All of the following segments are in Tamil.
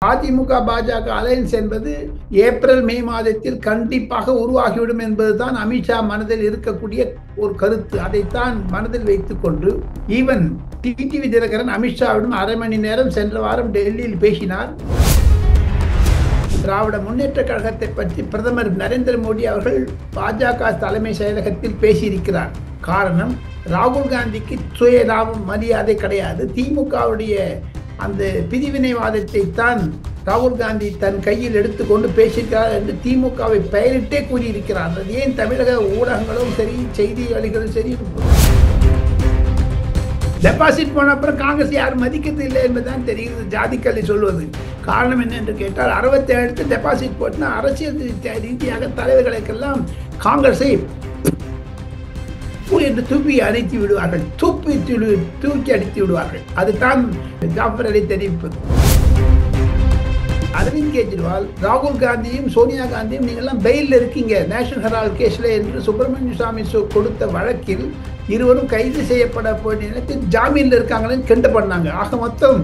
அதிமுக பாஜக அலையன்ஸ் என்பது ஏப்ரல் மே மாதத்தில் கண்டிப்பாக உருவாகிவிடும் என்பதுதான் அமித்ஷா மனதில் இருக்கக்கூடிய ஒரு கருத்து. அதைத்தான் மனதில் வைத்துக் கொண்டு ஈவன் டிடிவி தினகரன் அமித்ஷாவிடம் அரை மணி நேரம் சென்ற வாரம் டெல்லியில் பேசினார். திராவிட முன்னேற்ற கழகத்தை பற்றி பிரதமர் நரேந்திர மோடி அவர்கள் பாஜக தலைமை செயலகத்தில் பேசியிருக்கிறார். காரணம், ராகுல் காந்திக்கு சுய லாபம் மரியாதை கிடையாது. திமுகவுடைய அந்த பிரிவினைவாதத்தை தான் ராகுல் காந்தி தன் கையில் எடுத்துக்கொண்டு பேசியிருக்கிறார் என்று திமுகவை பெயரிட்டே கூறியிருக்கிறார். அது ஏன் தமிழக ஊடகங்களும் சரி, செய்தியாளர்களும் சரி, டெபாசிட் போன அப்புறம் காங்கிரஸ் யாரும் மதிக்கிறது இல்லை என்பதுதான் தெரிகிறது. ஜாதிக்கல்வி சொல்வது காரணம் என்ன என்று கேட்டால், 67 டெபாசிட் போட்டுனா அரசியல் ரீதியாக தலைவர்களுக்கெல்லாம் காங்கிரஸை என்று தூக்கி அணைத்து விடுவார்கள், தூக்கி அடித்து விடுவார்கள். அதுதான் ஜாஃபர் அலி தெரிவிப்பது. அரவிந்த் கெஜ்ரிவால், ராகுல் காந்தியும் சோனியா காந்தியும் நீங்கள்லாம் பெயிலில் இருக்கீங்க நேஷனல் ஹெரால்ட் கேஸ்ல என்று சுப்பிரமணிய சுவாமி கொடுத்த வழக்கில் இருவரும் கைது செய்யப்பட போய் ஜாமீன்ல இருக்காங்கன்னு கிண்ட பண்ணாங்க. ஆக மொத்தம்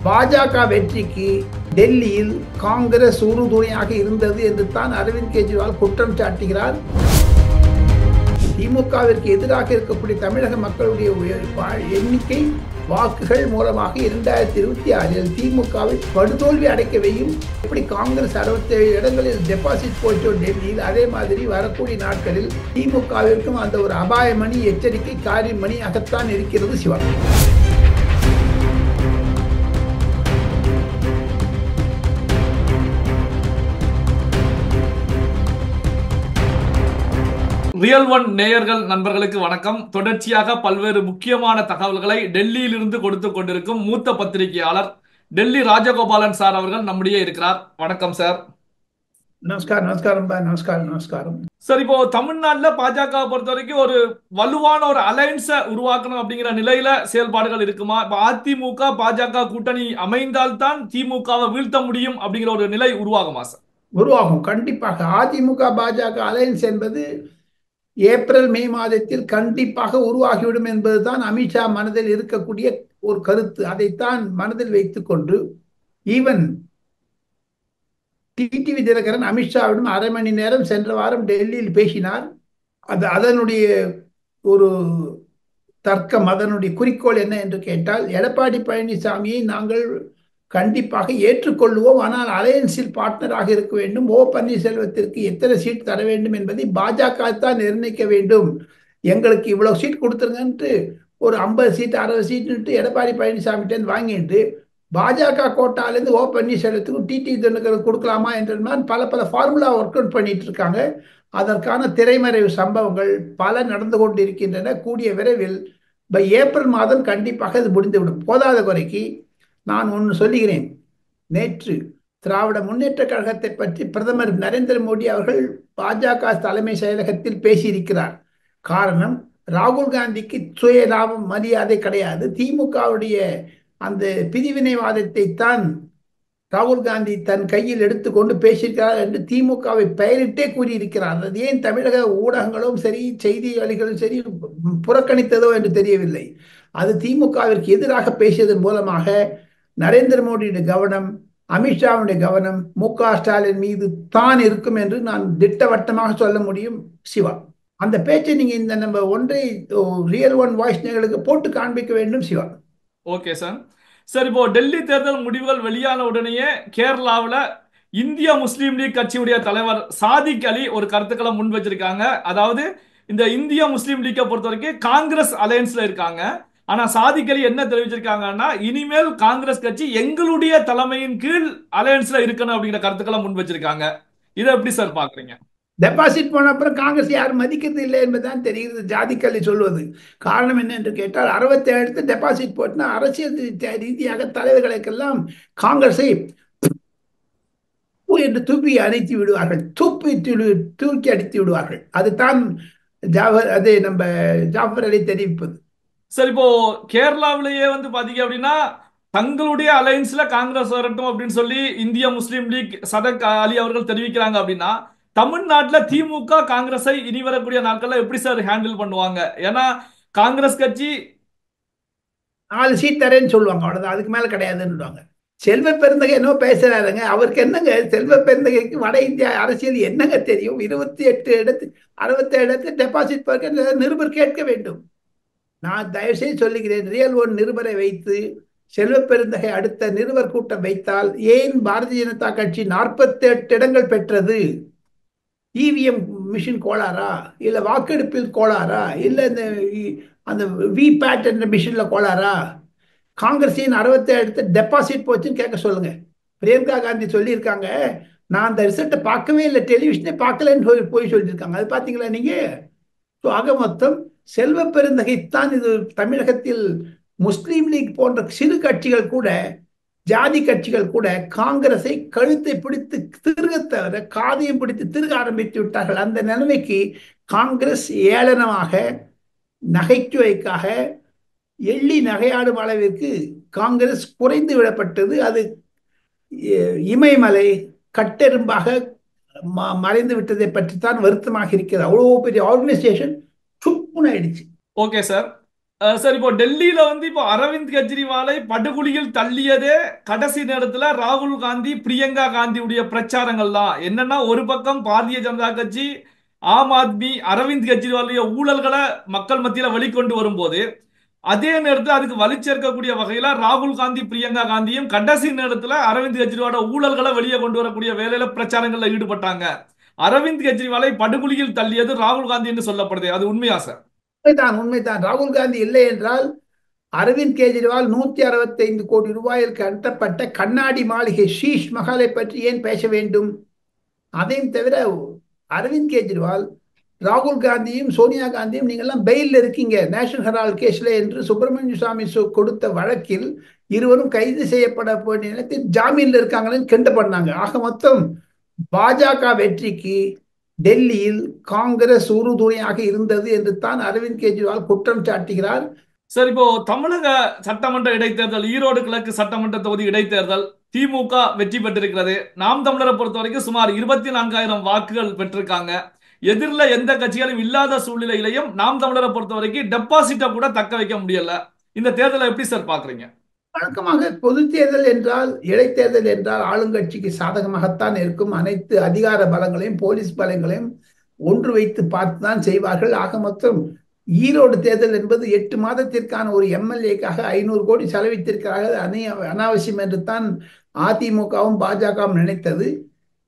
பாஜக வெற்றிக்கு டெல்லியில் காங்கிரஸ் உறுதுணையாக இருந்தது என்று தான் அரவிந்த் கெஜ்ரிவால் குற்றம் சாட்டுகிறார். திமுகவிற்கு எதிராக இருக்கக்கூடிய தமிழக மக்களுடைய எண்ணிக்கை வாக்குகள் மூலமாக 2026 திமுகவை படுதோல்வி அடைக்கவையும் எப்படி காங்கிரஸ் 67 இடங்களில் டெபாசிட் போச்சோ டெல்லியில், அதே மாதிரி வரக்கூடிய நாட்களில் திமுகவிற்கும் அந்த ஒரு அபாய மணி, எச்சரிக்கை காரி மணியாகத்தான் இருக்கிறது. சிவா ரியல் ஒன் நேயர்கள் நண்பர்களுக்கு வணக்கம். தொடர்ச்சியாக பல்வேறு முக்கியமான தகவல்களை டெல்லியில் இருந்து கொடுத்து கொண்டிருக்கும் மூத்த பத்திரிகையாளர் டெல்லி ராஜகோபாலன் சார் அவர்கள் நம்முடைய இருக்கிறார். வணக்கம் சார். நமஸ்காரம். சார், இப்போ தமிழ்நாட்டில் பாஜக பொறுத்த வரைக்கும் ஒரு வலுவான ஒரு அலைன்ஸை உருவாக்கணும் அப்படிங்கிற நிலையில செயல்பாடுகள் இருக்குமா? இப்போ அதிமுக பாஜக கூட்டணி அமைந்தால்தான் திமுகவை வீழ்த்த முடியும் அப்படிங்கிற ஒரு நிலை உருவாகுமா சார்? உருவாகும், கண்டிப்பாக. அதிமுக பாஜக அலையன்ஸ் என்பது ஏப்ரல் மே மாதத்தில் கண்டிப்பாக உருவாகிவிடும் என்பதுதான் அமித்ஷா மனதில் இருக்கக்கூடிய ஒரு கருத்து. அதைத்தான் மனதில் வைத்துக் கொண்டு ஈவன் டிடிவி தினகரன் அமித்ஷாவிடம் அரை மணி நேரம் சென்ற வாரம் டெல்லியில் பேசினார். அதனுடைய ஒரு தர்க்கம், அதனுடைய குறிக்கோள் என்ன என்று கேட்டால், எடப்பாடி பழனிசாமியை நாங்கள் கண்டிப்பாக ஏற்றுக்கொள்வோம், ஆனால் அலையன்ஸில் பார்ட்னராக இருக்க வேண்டும். ஓ பன்னீர்செல்வத்திற்கு எத்தனை சீட் தர வேண்டும் என்பதை பாஜக தான் நிர்ணயிக்க வேண்டும். எங்களுக்கு இவ்வளவு சீட் கொடுத்துருங்கன்ட்டு ஒரு 50 சீட் 60 சீட்டு எடப்பாடி பழனிசாமிகிட்ட வாங்கிட்டு பாஜக கோட்டாலேருந்து ஓ பன்னீர்செல்வத்துக்கும் டிடி தினகரன் கொடுக்கலாமா என்ற பல ஃபார்முலா ஒர்க் அவுட் பண்ணிட்டு இருக்காங்க. அதற்கான திரைமறைவு சம்பவங்கள் பல நடந்து கொண்டிருக்கின்றன. கூடிய விரைவில் ஏப்ரல் மாதம் கண்டிப்பாக இது முடிந்துவிடும். போதாத குறைக்கு நான் ஒன்று சொல்லுகிறேன். நேற்று திராவிட முன்னேற்ற கழகத்தை பற்றி பிரதமர் நரேந்திர மோடி அவர்கள் பாஜக தலைமை செயலகத்தில் பேசியிருக்கிறார். காரணம், ராகுல் காந்திக்கு சுய லாபம் மரியாதை கிடையாது. திமுகவுடைய அந்த பிரிவினைவாதத்தை தான் ராகுல் காந்தி தன் கையில் எடுத்துக்கொண்டு பேசியிருக்கிறார் என்று திமுகவை பெயரிட்டே கூறியிருக்கிறார். அது ஏன் தமிழக ஊடகங்களும் சரி, செய்தியாளர்களும் சரி புறக்கணித்ததோ என்று தெரியவில்லை. அது திமுகவிற்கு எதிராக பேசியதன் மூலமாக நரேந்திர மோடியுடைய கவனம், அமித்ஷாவுடைய கவனம் மு.க. ஸ்டாலின் மீது தான் இருக்கும் என்று நான் திட்டவட்டமாக சொல்ல முடியும். சிவா, அந்த பேச்சை நீங்க இந்த நம்ம ஒன்றை ரியல் ஒன் வாய்ஸ் நேயர்களுக்கு போட்டு காண்பிக்க வேண்டும். Siva, okay sir. சார், இப்போ டெல்லி தேர்தல் முடிவுகள் வெளியான உடனேயே கேரளாவில் இந்திய முஸ்லீம் லீக் கட்சியுடைய தலைவர் சாதிக் அலி ஒரு கருத்துக்களை முன் வச்சிருக்காங்க. அதாவது, இந்த இந்திய முஸ்லீம் லீக்கை பொறுத்த வரைக்கும் காங்கிரஸ் அலையன்ஸ்ல இருக்காங்க. ஆனா சாதிக் அலி என்ன தெரிவிச்சிருக்காங்கன்னா, இனிமேல் காங்கிரஸ் கட்சி எங்களுடைய தலைமையின் கீழ் அலையன்ஸ்ல இருக்கணும் அப்படிங்கிற கருத்துக்களை முன் வச்சிருக்காங்க. இதை எப்படி சார் பாக்குறீங்க? டெபாசிட் போன அப்புறம் காங்கிரஸ் யாரும் மதிக்கிறது இல்லை என்பதுதான் தெரிகிறது. ஜாதிக்கல்வி சொல்வது காரணம் என்ன என்று கேட்டால், 67 டெபாசிட் போட்டுனா அரசியல் ரீதியாக தலைவர்களுக்கெல்லாம் காங்கிரஸை என்று தூக்கி அணைத்து விடுவார்கள், தூக்கி அடித்து விடுவார்கள். அதுதான் நம்ம ஜாஃபர் அலி தெரிவிப்பது. சார், இப்போ கேரளாவிலேயே வந்து பாத்தீங்க அப்படின்னா, தங்களுடைய அலைன்ஸ்ல காங்கிரஸ் வரட்டும் அப்படின்னு சொல்லி இந்திய முஸ்லீம் லீக் சதக் அலி அவர்கள் தெரிவிக்கிறாங்க அப்படின்னா, தமிழ்நாட்டில் திமுக காங்கிரஸை இனி வரக்கூடிய நாட்கள்ல எப்படி சார் ஹேண்டில் பண்ணுவாங்க? ஏன்னா காங்கிரஸ் கட்சி 4 சீட் தரேன்னு சொல்லுவாங்க, அவ்வளவுதான், அதுக்கு மேல கிடையாதுன்னு. செல்வ பெருந்தகை என்ன பேசுறாருங்க? அவருக்கு என்னங்க செல்வ பெருந்தகைக்கு வட இந்தியா அரசியல் என்னங்க தெரியும்? 28 இடத்து 67 இடத்து டெபாசிட் நிருபர் கேட்க வேண்டும். நான் தயவுசெய்து சொல்லுகிறேன், ரியல் ஒன் நிருபரை வைத்து செல்வ பெருந்தகை அடுத்த நிருபர் கூட்டம் வைத்தால் ஏன் பாரதிய ஜனதா கட்சி 48 இடங்கள் பெற்றது? இவிஎம் மிஷின் கோளாறா, இல்ல வாக்கெடுப்பில் கோளாறா, இல்ல இந்த அந்த விபேட் என்ற மிஷின்ல கோளாறா? காங்கிரஸின் 67 டெபாசிட் போச்சுன்னு கேட்க சொல்லுங்க. பிரியங்கா காந்தி சொல்லியிருக்காங்க, நான் அந்த ரிசல்ட்டை பார்க்கவே இல்லை, டெலிவிஷனே பார்க்கலன்னு போய் சொல்லியிருக்காங்க. அது பார்த்தீங்களா நீங்க? ஸோ ஆக மொத்தம் செல்வ பெருந்தகைத்தான் இது. தமிழகத்தில் முஸ்லீம் லீக் போன்ற சிறு கட்சிகள் கூட, ஜாதி கட்சிகள் கூட காங்கிரஸை கழுத்தை பிடித்து திருக தவிர காதையும் பிடித்து திருக ஆரம்பித்து விட்டார்கள். அந்த நிலைமைக்கு காங்கிரஸ் ஏளனமாக, நகைச்சுவைக்காக, எள்ளி நகையாடும் அளவிற்கு காங்கிரஸ் குறைந்து விடப்பட்டது. அது இமயமலை கட்டெரும்பாக மறைந்து விட்டதை பற்றித்தான் வருத்தமாக இருக்கிறது. அவ்வளோ பெரிய ஆர்கனைசேஷன் சுப்புன்னு ஆயிடுச்சு. Okay sir. சார், இப்போ டெல்லியில வந்து இப்போ அரவிந்த் கெஜ்ரிவாலை படுகுழியில் தள்ளியதே கடைசி நேரத்துல ராகுல் காந்தி, பிரியங்கா காந்தியுடைய பிரச்சாரங்கள் தான். என்னன்னா, ஒரு பக்கம் பாரதிய ஜனதா கட்சி, ஆம் ஆத்மி அரவிந்த் கெஜ்ரிவாலுடைய ஊழல்களை மக்கள் மத்தியில வெளிக்கொண்டு வரும்போது, அதே நேரத்தில் அதுக்கு வலி சேர்க்கக்கூடிய வகையில ராகுல் காந்தி, பிரியங்கா காந்தியும் கடைசி நேரத்துல அரவிந்த் கெஜ்ரிவாலோட ஊழல்களை வெளியே கொண்டு வரக்கூடிய வேலையில பிரச்சாரங்கள்ல ஈடுபட்டாங்க. அரவிந்த் கெஜ்ரிவாலை படுகுழியில் தள்ளியது ராகுல் காந்தி என்று சொல்லப்படுது. அது உண்மையா சார்? உண்மைதான், உண்மைதான். ராகுல் காந்தி இல்லை என்றால் அரவிந்த் கெஜ்ரிவால் 165 கோடி ரூபாயில் கட்டப்பட்ட கண்ணாடி மாளிகை ஷீஷ் மஹாலை பற்றி ஏன் பேச வேண்டும்? அதையும் தவிர அரவிந்த் கெஜ்ரிவால், ராகுல் காந்தியும் சோனியா காந்தியும் நீங்கள்லாம் பெயிலில் இருக்கீங்க நேஷனல் ஹெரால்ட் கேஸ்ல என்று சுப்பிரமணிய சுவாமி கொடுத்த வழக்கில் இருவரும் கைது செய்யப்பட வேண்டிய நேரத்தில் ஜாமீன்ல இருக்காங்கன்னு கிண்ட பண்ணாங்க. ஆக மொத்தம் பாஜக வெற்றிக்கு டெல்லியில் காங்கிரஸ் உறுதுணையாக இருந்தது என்று தான் அரவிந்த் கெஜ்ரிவால் குற்றம் சாட்டுகிறார். சார், இப்போ தமிழக சட்டமன்ற இடைத்தேர்தல், ஈரோடு கிழக்கு சட்டமன்ற தொகுதி இடைத்தேர்தல் திமுக வெற்றி பெற்றிருக்கிறது. நாம் தமிழரை பொறுத்த வரைக்கும் சுமார் 24,000 வாக்குகள் பெற்றிருக்காங்க. எதிரில் எந்த கட்சிகளும் இல்லாத சூழ்நிலையிலையும் நாம் தமிழரை பொறுத்த வரைக்கும் டெபாசிட்டை கூட தக்க வைக்க முடியல. இந்த தேர்தலை எப்படி சார் பாக்குறீங்க? வழக்கமாக பொது தேர்தல் என்றால், இடைத்தேர்தல் என்றால் ஆளுங்கட்சிக்கு சாதகமாகத்தான் இருக்கும். அனைத்து அதிகார பலங்களையும் போலீஸ் பலங்களையும் ஒன்று வைத்து பார்த்துதான் செய்வார்கள். ஆக மொத்தம் ஈரோடு தேர்தல் என்பது 8 மாதத்திற்கான ஒரு எம்எல்ஏக்காக 500 கோடி செலவித்திருக்கிறார்கள். அனாவசியம் என்று தான் அதிமுகவும் பாஜகவும் நினைத்தது.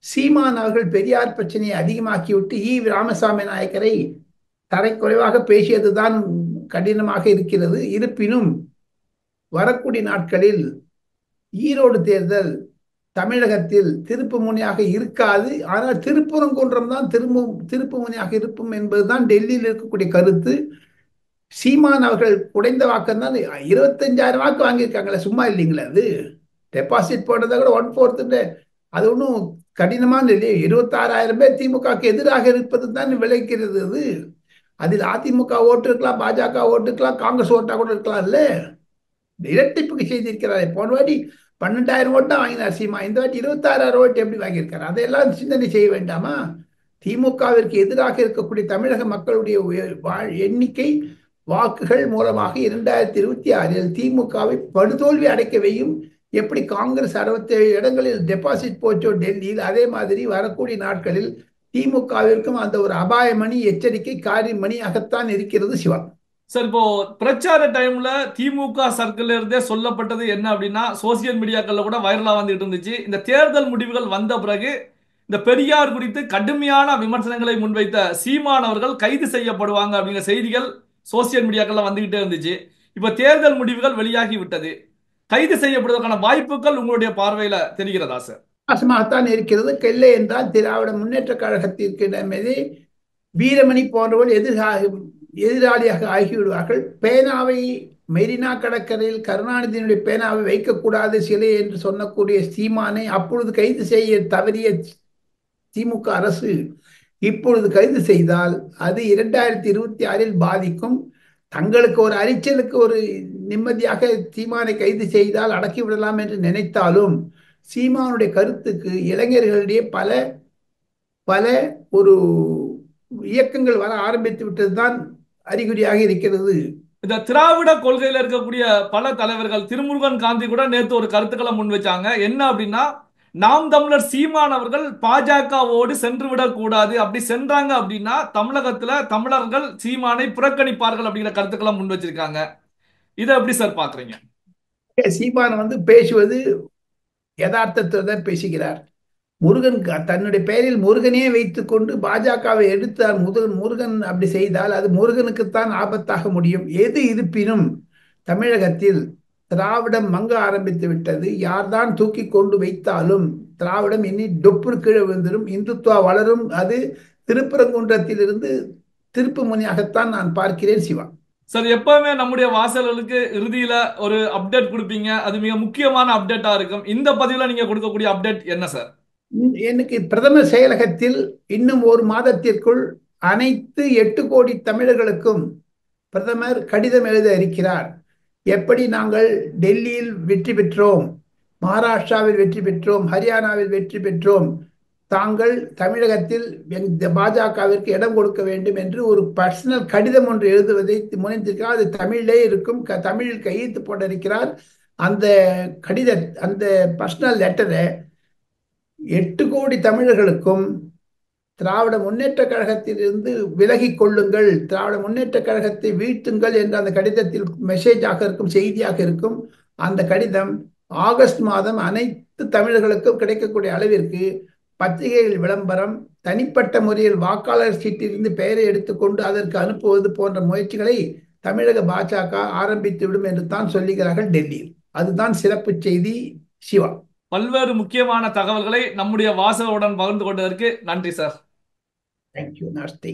சீமான் அவர்கள் பெரியார் பிரச்சனையை அதிகமாக்கிவிட்டு ராமசாமி நாயக்கரை தரைக்குறைவாக பேசியதுதான் கடினமாக இருக்கிறது. இருப்பினும் வரக்கூடிய நாட்களில் ஈரோடு தேர்தல் தமிழகத்தில் திருப்பு முனையாக இருக்காது. ஆனால் திருப்பரங்குன்றம் தான் திருப்பு முனையாக இருக்கும் என்பதுதான் டெல்லியில் இருக்கக்கூடிய கருத்து. சீமான் அவர்கள் குறைந்த வாக்கு தான், 25,000 வாக்கு வாங்கியிருக்காங்களே, சும்மா இல்லைங்களா? அது டெபாசிட் போட்டதை கூட 1/4. அது ஒன்றும் கடினமான இல்லையே. 26,000 பேர் திமுகவுக்கு எதிராக இருப்பது தான் விளைக்கிறது. அது அதில் அதிமுக ஓட்டு இருக்கலாம், பாஜக ஓட்டு இருக்கலாம், காங்கிரஸ் ஓட்டா கூட இருக்கலாம். இல்ல, இரட்டிப்புக்கு செய்திருக்கிறார். போன வாட்டி 12,000 ஓட்டு தான் வாங்கினார் சீமா. இந்த வாட்டி 26,000 ஓட்டு எப்படி வாங்கியிருக்காரு? அதையெல்லாம் சிந்தனை செய்ய வேண்டாமா? திமுகவிற்கு எதிராக இருக்கக்கூடிய தமிழக மக்களுடைய எண்ணிக்கை வாக்குகள் மூலமாக 2026 திமுகவை படுதோல்வி அடைக்கவையும். எப்படி காங்கிரஸ் 67 இடங்களில் டெபாசிட் போச்சோ டெல்லியில், அதே மாதிரி வரக்கூடிய நாட்களில் திமுகவிற்கும் அந்த ஒரு அபாய மணி, எச்சரிக்கை காரி மணியாகத்தான் இருக்கிறது. சிவா சார், இப்போ பிரச்சார டைம்ல திமுக சர்க்கிள் இருந்தே சொல்லப்பட்டது என்ன அப்படின்னா, சோசியல் மீடியாக்கள்ல கூட வைரலா வந்துட்டு இருந்துச்சு. இந்த தேர்தல் முடிவுகள் வந்த பிறகு இந்த பெரியார் குறித்து கடுமையான விமர்சனங்களை முன்வைத்த சீமான் அவர்கள் கைது செய்யப்படுவாங்க அப்படிங்கிற செய்திகள் சோசியல் மீடியாக்கள்ல வந்துகிட்டே இருந்துச்சு. இப்ப தேர்தல் முடிவுகள் வெளியாகி விட்டது. கைது செய்யப்படுவதற்கான வாய்ப்புகள் உங்களுடைய பார்வையில தெரிகிறதா சார்? வித்தியாசமாகத்தான் இருக்கிறது. இல்லை என்றால் திராவிட முன்னேற்ற கழகத்திற்கு மீது வீரமணி போன்றவர்கள் எதிராளியாக ஆகிவிடுவார்கள். பேனாவை மெரினா கடற்கரையில் கருணாநிதியினுடைய பேனாவை வைக்கக்கூடாது சிலை என்று சொன்னக்கூடிய சீமானை அப்பொழுது கைது செய்ய தவறிய திமுக அரசு இப்பொழுது கைது செய்தால் அது 2026 பாதிக்கும். தங்களுக்கு ஒரு அரிச்சலுக்கு ஒரு நிம்மதியாக சீமானை கைது செய்தால் அடக்கி விடலாம் என்று நினைத்தாலும், சீமானுடைய கருத்துக்கு இளைஞர்களிடையே பல பல ஒரு இயக்கங்கள் வர ஆரம்பித்து விட்டதுதான் அறிகுறியாக இருக்கிறது. இந்த திராவிட கொள்கையில இருக்கக்கூடிய பல தலைவர்கள், திருமுருகன் காந்தி கூட நேத்து ஒரு கருத்துக்களை முன் வச்சாங்க. என்ன அப்படின்னா, நாம் தமிழர் சீமான் அவர்கள் பாஜகவோடு சென்று விடக்கூடாது, அப்படி சென்றாங்க அப்படின்னா தமிழகத்துல தமிழர்கள் சீமானை புறக்கணிப்பார்கள் அப்படிங்கிற கருத்துக்களை முன் வச்சிருக்காங்க. இதை எப்படி சார் பாக்குறீங்க? சீமான் பேசுவது யதார்த்தத்தை தான் பேசுகிறார். முருகன் தன்னுடைய பெயரில் முருகனே வைத்துக்கொண்டு பாஜகவை எடுத்தார். முருகன் அப்படி செய்தால் அது முருகனுக்குத்தான் ஆபத்தாக முடியும். எது இருப்பினும் தமிழகத்தில் திராவிடம் மங்க ஆரம்பித்து விட்டது. யார்தான் தூக்கி கொண்டு வைத்தாலும் திராவிடம் இனி டொப்பு கீழே விழுந்துடும், இந்துத்துவா வளரும். அது திருப்பரங்குன்றத்திலிருந்து திருப்பு முனையாகத்தான் நான் பார்க்கிறேன் சிவா. சார், எப்பவுமே நம்முடைய வாசகர்களுக்கு இறுதியில ஒரு அப்டேட் கொடுப்பீங்க, அது மிக முக்கியமான அப்டேட்டா இருக்கும். இந்த பதிவுல நீங்க கொடுக்கக்கூடிய அப்டேட் என்ன சார்? எனக்கு பிரதமர் செயலகத்தில் இன்னும் ஒரு மாதத்திற்குள் அனைத்து 8 கோடி தமிழர்களுக்கும் பிரதமர் கடிதம் எழுத இருக்கிறார். எப்படி நாங்கள் டெல்லியில் வெற்றி பெற்றோம், மகாராஷ்டிராவில் வெற்றி பெற்றோம், ஹரியானாவில் வெற்றி பெற்றோம், தாங்கள் தமிழகத்தில் பாஜகவிற்கு இடம் கொடுக்க வேண்டும் என்று ஒரு பர்சனல் கடிதம் ஒன்று எழுதுவதை முனைந்திருக்கிறார். அது தமிழிலே இருக்கும். தமிழில் கையெழுத்து போட்டிருக்கிறார். அந்த கடித அந்த பர்சனல் லெட்டரை 8 கோடி தமிழர்களுக்கும் திராவிட முன்னேற்ற கழகத்திலிருந்து விலகிக் கொள்ளுங்கள், திராவிட முன்னேற்ற கழகத்தை வீழ்த்துங்கள் என்ற அந்த கடிதத்தில் மெசேஜாக இருக்கும், செய்தியாக இருக்கும். அந்த கடிதம் ஆகஸ்ட் மாதம் அனைத்து தமிழர்களுக்கும் கிடைக்கக்கூடிய அளவிற்கு பத்திரிகைகள் விளம்பரம், தனிப்பட்ட முறையில் வாக்காளர் சீட்டிலிருந்து பெயரை எடுத்துக்கொண்டு அதற்கு அனுப்புவது போன்ற முயற்சிகளை தமிழக பாஜக ஆரம்பித்துவிடும் என்று தான் சொல்லுகிறார்கள் டெல்லியில். அதுதான் சிறப்பு செய்தி சிவா. பல்வேறு முக்கியமான தகவல்களை நம்முடைய வாசகருடன் பகிர்ந்து கொண்டதற்கு நன்றி சார். தேங்க்யூ. நமஸ்தே.